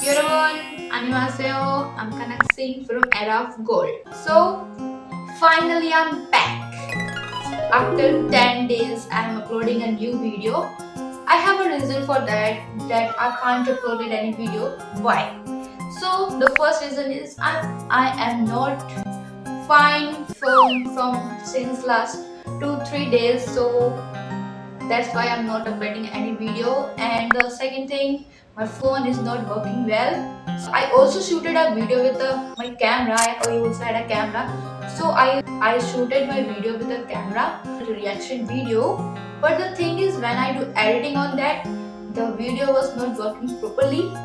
여러분, 안녕하세요. I'm Kanak Singh from Era of Gold. So, finally I'm back. After 10 days, I'm uploading a new video. I have a reason for that I can't upload any video. Why? So, the first reason is I am not fine from since last 2-3 days. So, that's why I'm not uploading any video. And the second thing, my phone is not working well. So I also shooted a video with my camera. I also had a camera, so I shooted my video with a camera, reaction video. But the thing is, when I do editing on that, the video was not working properly.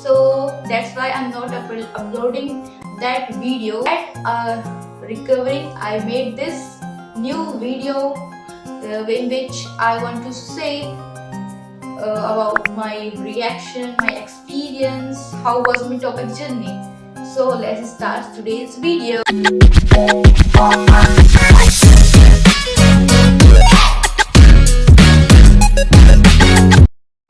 So that's why I'm not uploading that video. At recovering, I made this new video in which I want to say about my reaction, my experience, how was my topic journey. So let's start today's video.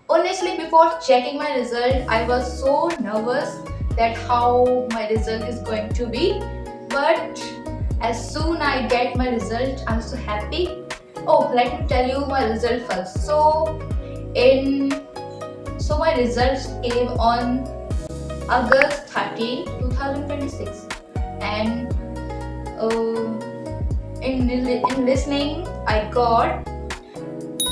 Honestly, before checking my result, I was so nervous that how my result is going to be. But as soon I get my result, I'm so happy. Oh, let me tell you my result first. So my results came on August 13, 2026, and in listening I got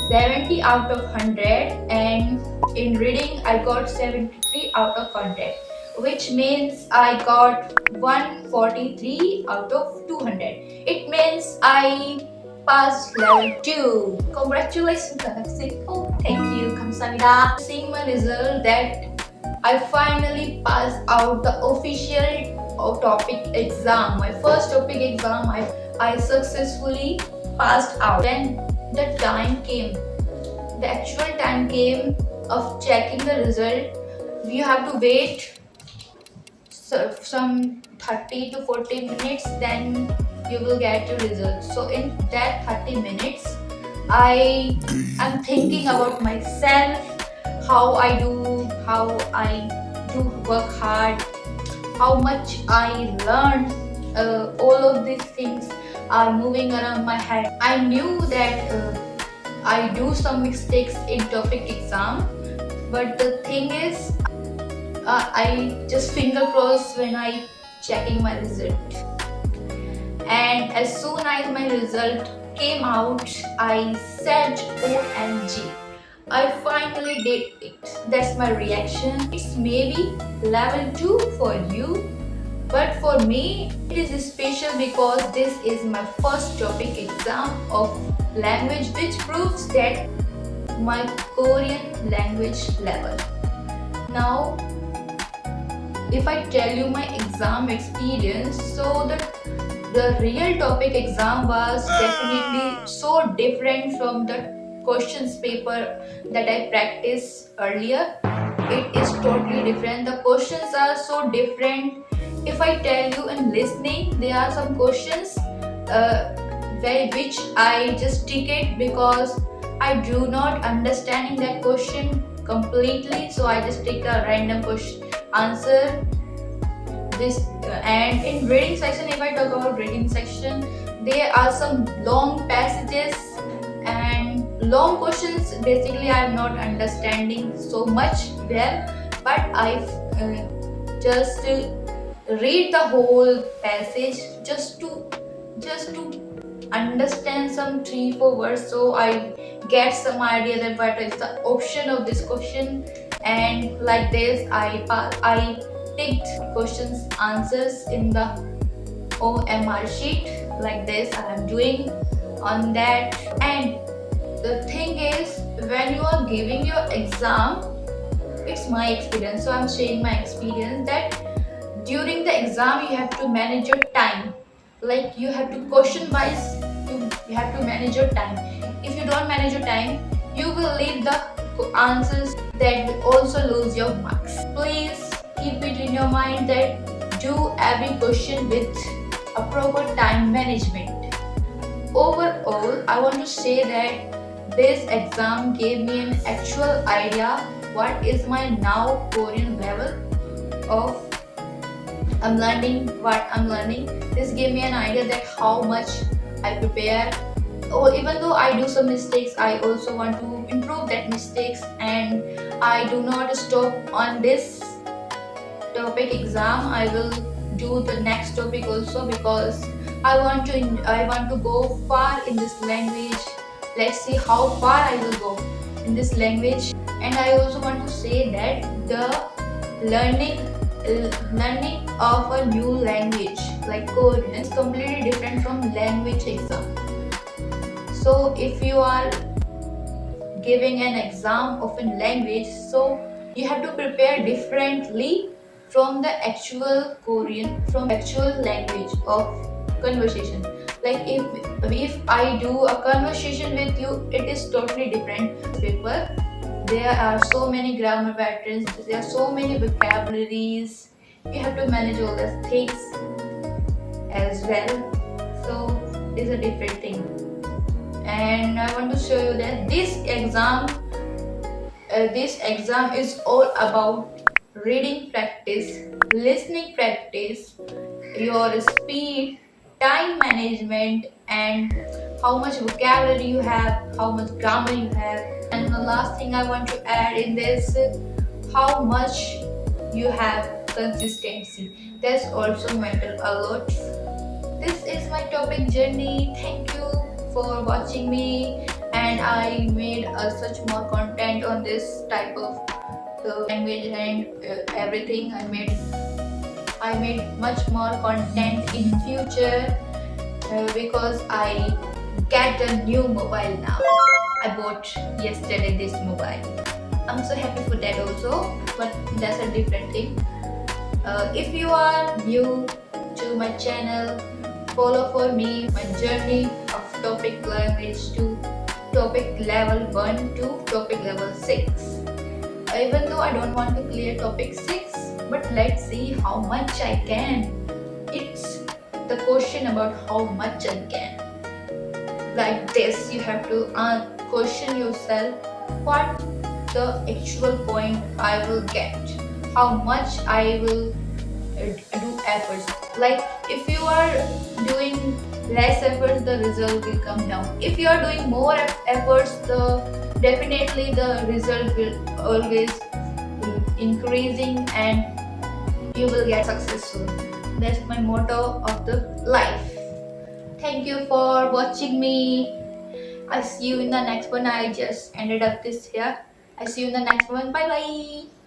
70 out of 100, and in reading I got 73 out of 100, which means I got 143 out of 200. It means I passed level 2. Congratulations, Galaxy. Oh, thank you. 감사합니다. Seeing my result that I finally passed out the official topic exam. My first topic exam, I successfully passed out. Then the time came. The actual time came of checking the result. You have to wait some 30 to 40 minutes, then you will get your results. So in that 30 minutes, I am thinking about myself, how I do work hard, how much I learned. All of these things are moving around my head. I knew that I do some mistakes in topic exam, but the thing is, I just finger crossed when I checking my result. And as soon as my result came out, I said OMG, I finally did it. That's my reaction. It's maybe level 2 for you, but for me it is special because this is my first topic exam of language, which proves that my Korean language level. Now if I tell you my exam experience, so the real topic exam was definitely so different from the questions paper that I practiced earlier. It is totally different. The questions are so different. If I tell you in listening, there are some questions which I just tick it because I do not understanding that question completely, so I just take a random question answer this. And in reading section, if I talk about reading section, there are some long passages and long questions. Basically I am not understanding so much well, but I just read the whole passage just to understand some 3-4 words, so I get some idea that what is the option of this question. And like this I ticked questions answers in the OMR sheet. Like this I am doing on that. And the thing is, when you are giving your exam, it's my experience, so I'm sharing my experience that during the exam you have to manage your time. Like you have to question wise, you have to manage your time. If you don't manage your time, you will leave the answers that will also lose your marks. Please keep it in your mind that do every question with a proper time management. Overall, I want to say that this exam gave me an actual idea what is my now Korean level of I'm learning what I'm learning. This gave me an idea that how much I prepare. Or even though I do some mistakes, I also want to improve that mistakes, and I do not stop on this topic exam. I will do the next topic also because I want to go far in this language. Let's see how far I will go in this language. And I also want to say that the learning learning of a new language like Korean is completely different from language exam. So if you are giving an exam of a language, so you have to prepare differently from the actual Korean, from actual language of conversation. Like if I do a conversation with you, it is totally different paper. There are so many grammar patterns, there are so many vocabularies. You have to manage all those things as well. So it's a different thing. And I want to show you that this exam is all about reading practice, listening practice, your speed, time management, and how much vocabulary you have, how much grammar you have. And the last thing I want to add in this, how much you have consistency. That's also matter a lot. This is my topic journey. Thank you for watching me, and I made such more content on this type of language and everything. I made much more content in future because I get a new mobile now. I bought yesterday this mobile. I'm so happy for that also, but that's a different thing. If you are new to my channel, follow for me my journey of topic language to topic level 1 to topic level 6. Even though I don't want to clear topic 6, but let's see how much I can. It's the question about how much I can. Like this, you have to question yourself what the actual point I will get, how much I will do efforts. Like if you are doing less efforts, the result will come down. If you are doing more efforts, the definitely the result will always increasing, and you will get successful. That's my motto of the life. Thank you for watching me. I see you in the next one. I just ended up this here. I see you in the next one. Bye bye.